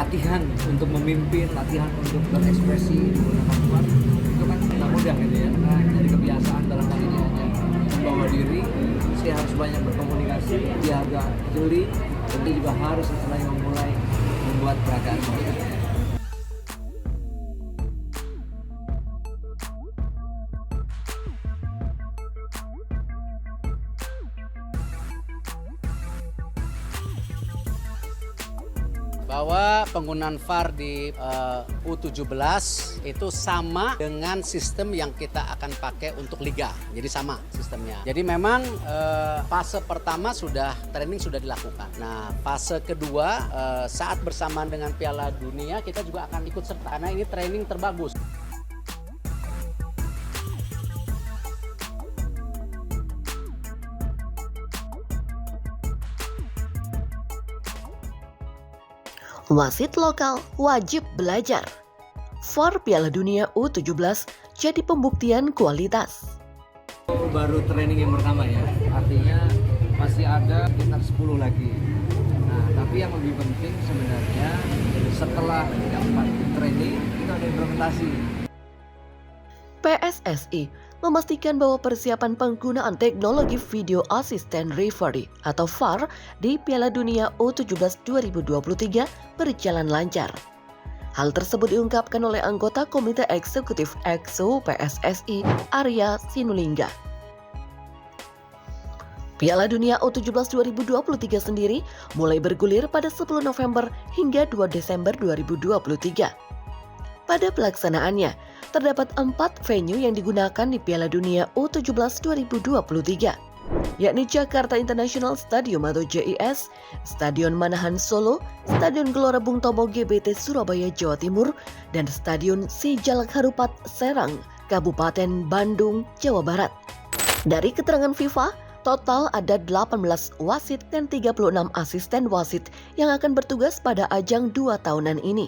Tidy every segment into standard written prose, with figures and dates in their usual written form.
latihan untuk memimpin, latihan untuk berekspresi menggunakan VAR itu kan tidak mudah gitu ya, karena dari kebiasaan dalam hal ini hanya membawa diri, saya harus banyak berkomunikasi, dia agak jeli, dan dia juga harus setelah memulai membuat peragaan. Bahwa penggunaan VAR di U17 itu sama dengan sistem yang kita akan pakai untuk Liga. Jadi sama sistemnya. Jadi memang fase pertama training sudah dilakukan. Nah, fase kedua saat bersamaan dengan Piala Dunia kita juga akan ikut serta karena ini training terbagus. Wasit lokal wajib belajar. VAR Piala Dunia U17 jadi pembuktian kualitas. Baru training yang pertama ya, artinya masih ada sekitar 10 lagi. Nah, tapi yang lebih penting sebenarnya setelah 4 training itu ada implementasi. PSSI memastikan bahwa persiapan penggunaan teknologi Video Assistant Referee atau VAR di Piala Dunia U17 2023 berjalan lancar. Hal tersebut diungkapkan oleh anggota Komite Eksekutif EXO PSSI Arya Sinulinga. Piala Dunia U17 2023 sendiri mulai bergulir pada 10 November hingga 2 Desember 2023. Pada pelaksanaannya, terdapat 4 venue yang digunakan di Piala Dunia U17 2023, yakni Jakarta International Stadium atau JIS, Stadion Manahan Solo, Stadion Gelora Bung Tomo GBT Surabaya Jawa Timur, dan Stadion Sijalak Harupat Serang, Kabupaten Bandung, Jawa Barat. Dari keterangan FIFA, total ada 18 wasit dan 36 asisten wasit yang akan bertugas pada ajang 2 tahunan ini.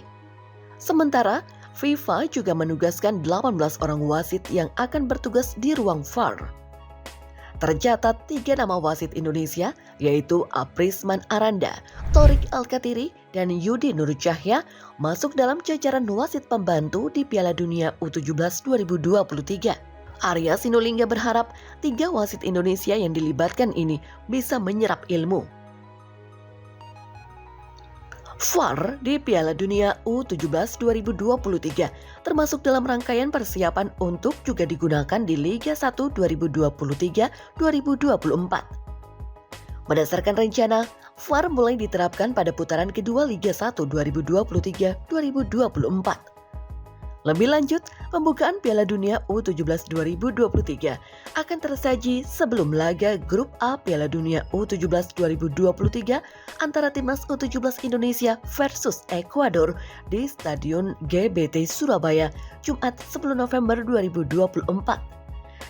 Sementara, FIFA juga menugaskan 18 orang wasit yang akan bertugas di ruang VAR. Tercatat 3 nama wasit Indonesia, yaitu Aprisman Aranda, Torik Alkatiri, dan Yudi Nur Cahya masuk dalam jajaran wasit pembantu di Piala Dunia U17 2023. Arya Sinulinga berharap 3 wasit Indonesia yang dilibatkan ini bisa menyerap ilmu. VAR di Piala Dunia U17 2023 termasuk dalam rangkaian persiapan untuk juga digunakan di Liga 1 2023-2024. Berdasarkan rencana, VAR mulai diterapkan pada putaran kedua Liga 1 2023-2024. Lebih lanjut, pembukaan Piala Dunia U17 2023 akan tersaji sebelum laga Grup A Piala Dunia U17 2023 antara Timnas U17 Indonesia versus Ekuador di Stadion GBT Surabaya, Jumat 10 November 2024.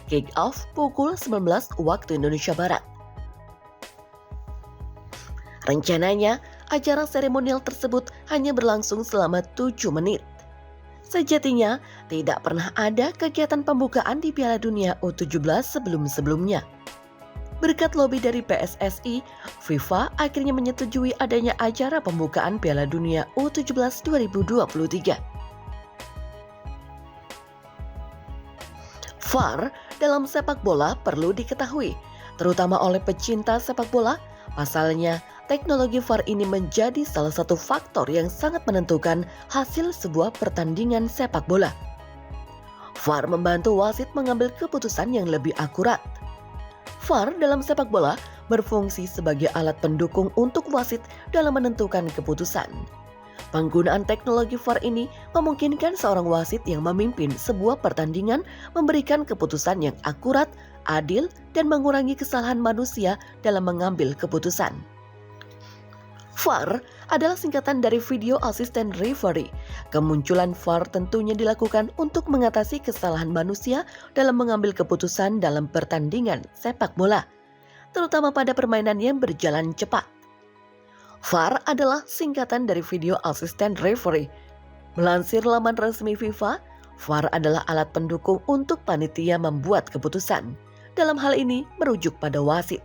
Kick off pukul 19 waktu Indonesia Barat. Rencananya, acara seremonial tersebut hanya berlangsung selama 7 menit. Sejatinya, tidak pernah ada kegiatan pembukaan di Piala Dunia U17 sebelum-sebelumnya. Berkat lobi dari PSSI, FIFA akhirnya menyetujui adanya acara pembukaan Piala Dunia U17 2023. VAR dalam sepak bola perlu diketahui, terutama oleh pecinta sepak bola. Pasalnya, teknologi VAR ini menjadi salah satu faktor yang sangat menentukan hasil sebuah pertandingan sepak bola. VAR membantu wasit mengambil keputusan yang lebih akurat. VAR dalam sepak bola berfungsi sebagai alat pendukung untuk wasit dalam menentukan keputusan. Penggunaan teknologi VAR ini memungkinkan seorang wasit yang memimpin sebuah pertandingan memberikan keputusan yang akurat, adil, dan mengurangi kesalahan manusia dalam mengambil keputusan. VAR adalah singkatan dari Video Assistant Referee. Kemunculan VAR tentunya dilakukan untuk mengatasi kesalahan manusia dalam mengambil keputusan dalam pertandingan sepak bola, terutama pada permainan yang berjalan cepat. VAR adalah singkatan dari Video Assistant Referee. Melansir laman resmi FIFA, VAR adalah alat pendukung untuk panitia membuat keputusan. Dalam hal ini merujuk pada wasit.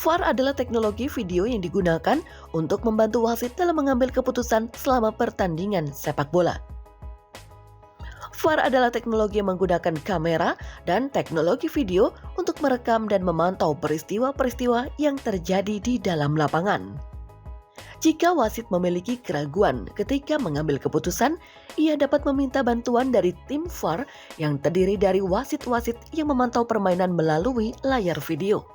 VAR adalah teknologi video yang digunakan untuk membantu wasit dalam mengambil keputusan selama pertandingan sepak bola. VAR adalah teknologi yang menggunakan kamera dan teknologi video untuk merekam dan memantau peristiwa-peristiwa yang terjadi di dalam lapangan. Jika wasit memiliki keraguan ketika mengambil keputusan, ia dapat meminta bantuan dari tim VAR yang terdiri dari wasit-wasit yang memantau permainan melalui layar video.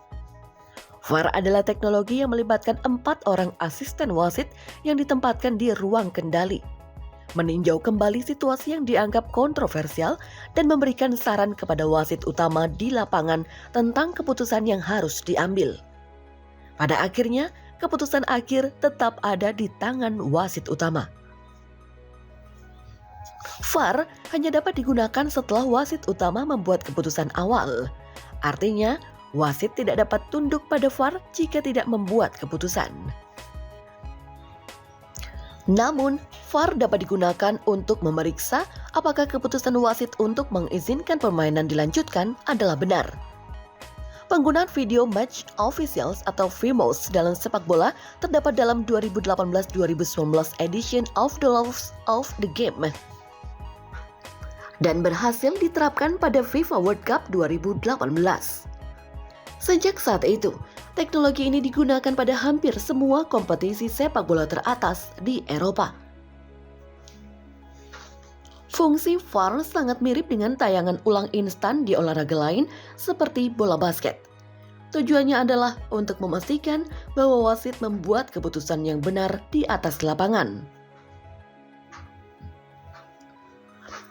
VAR adalah teknologi yang melibatkan 4 orang asisten wasit yang ditempatkan di ruang kendali, meninjau kembali situasi yang dianggap kontroversial dan memberikan saran kepada wasit utama di lapangan tentang keputusan yang harus diambil. Pada akhirnya, keputusan akhir tetap ada di tangan wasit utama. VAR hanya dapat digunakan setelah wasit utama membuat keputusan awal. Artinya, wasit tidak dapat tunduk pada VAR jika tidak membuat keputusan. Namun, VAR dapat digunakan untuk memeriksa apakah keputusan wasit untuk mengizinkan permainan dilanjutkan adalah benar. Penggunaan video match officials atau VMOs dalam sepak bola terdapat dalam 2018-2019 edition of the Laws of the Game dan berhasil diterapkan pada FIFA World Cup 2018. Sejak saat itu, teknologi ini digunakan pada hampir semua kompetisi sepak bola teratas di Eropa. Fungsi VAR sangat mirip dengan tayangan ulang instan di olahraga lain seperti bola basket. Tujuannya adalah untuk memastikan bahwa wasit membuat keputusan yang benar di atas lapangan.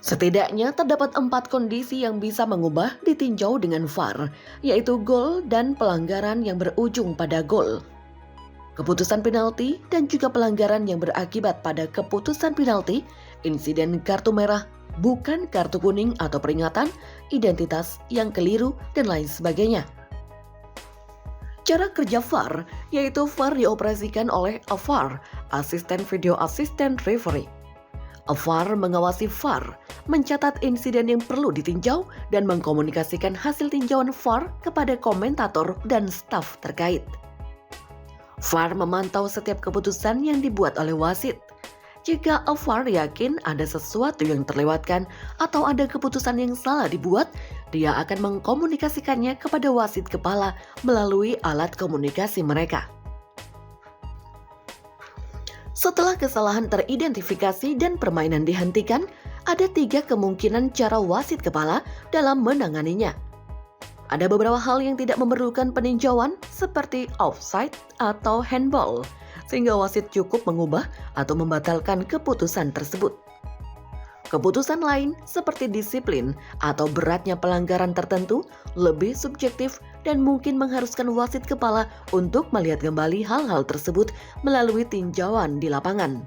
Setidaknya terdapat 4 kondisi yang bisa mengubah ditinjau dengan VAR, yaitu gol dan pelanggaran yang berujung pada gol, keputusan penalti dan juga pelanggaran yang berakibat pada keputusan penalti, insiden kartu merah, bukan kartu kuning atau peringatan, identitas yang keliru, dan lain sebagainya. Cara kerja VAR, yaitu VAR dioperasikan oleh AVAR, Asisten Video Assistant Referee. AVAR mengawasi VAR, mencatat insiden yang perlu ditinjau, dan mengkomunikasikan hasil tinjauan VAR kepada komentator dan staf terkait. VAR memantau setiap keputusan yang dibuat oleh wasit. Jika VAR yakin ada sesuatu yang terlewatkan atau ada keputusan yang salah dibuat, dia akan mengkomunikasikannya kepada wasit kepala melalui alat komunikasi mereka. Setelah kesalahan teridentifikasi dan permainan dihentikan, ada 3 kemungkinan cara wasit kepala dalam menanganinya. Ada beberapa hal yang tidak memerlukan peninjauan seperti offside atau handball, sehingga wasit cukup mengubah atau membatalkan keputusan tersebut. Keputusan lain seperti disiplin atau beratnya pelanggaran tertentu lebih subjektif dan mungkin mengharuskan wasit kepala untuk melihat kembali hal-hal tersebut melalui tinjauan di lapangan.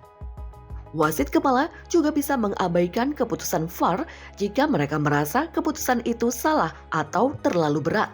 Wasit kepala juga bisa mengabaikan keputusan VAR jika mereka merasa keputusan itu salah atau terlalu berat.